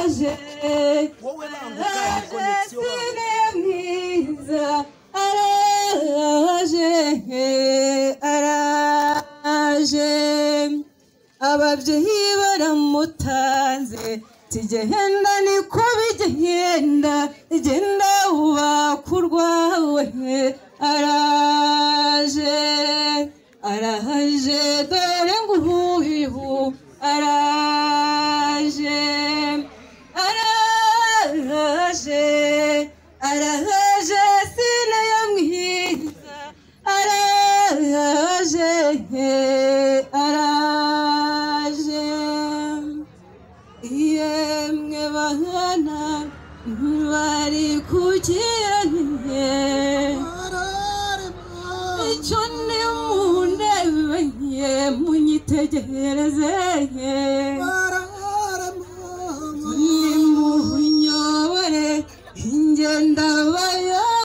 wowe banguka connection mwiza araje ababyeyi baramutanze tigenda niko bigenda igenda ubakurwawe araje dore nguyu araje sine ya mwiza araje yemwe bahana bari kukiranye icyo ni mundebe munyitegereze nimunyobore ingenda